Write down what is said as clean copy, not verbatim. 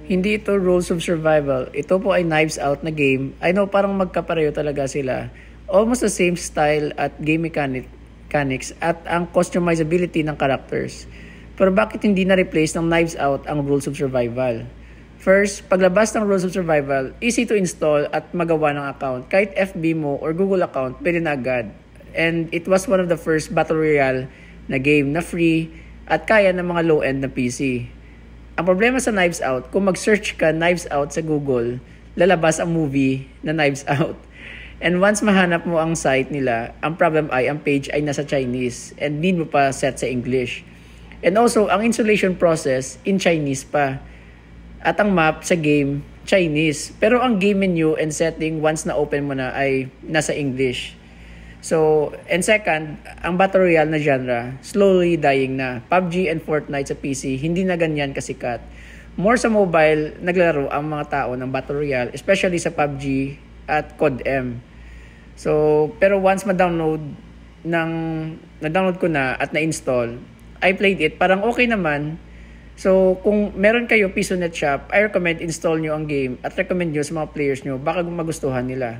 Hindi ito Rules of Survival. Ito po ay Knives Out na game. I know parang magkapareho talaga sila. Almost the same style at game mechanics at ang customizability ng characters. Pero bakit hindi na-replace ng Knives Out ang Rules of Survival? First, paglabas ng Rules of Survival, easy to install at magawa ng account. Kahit FB mo or Google account, pwede na agad. And it was one of the first Battle Royale na game na free at kaya ng mga low-end na PC. Ang problema sa Knives Out, kung mag-search ka Knives Out sa Google, lalabas ang movie na Knives Out. And once mahanap mo ang site nila, ang problem ay ang page ay nasa Chinese and need mo pa set sa English. And also, ang installation process in Chinese pa. At ang map sa game, Chinese. Pero ang game menu and setting once na open mo na ay nasa English. So, and second, ang Battle Royale na genre, slowly dying na. PUBG and Fortnite sa PC, hindi na ganyan kasikat. More sa mobile, naglalaro ang mga tao ng Battle Royale, especially sa PUBG at COD M. So, pero once na-download ko na at na-install, I played it, parang okay naman. So, kung meron kayo PisoNet shop, I recommend install nyo ang game at recommend nyo sa mga players nyo, baka magustuhan nila.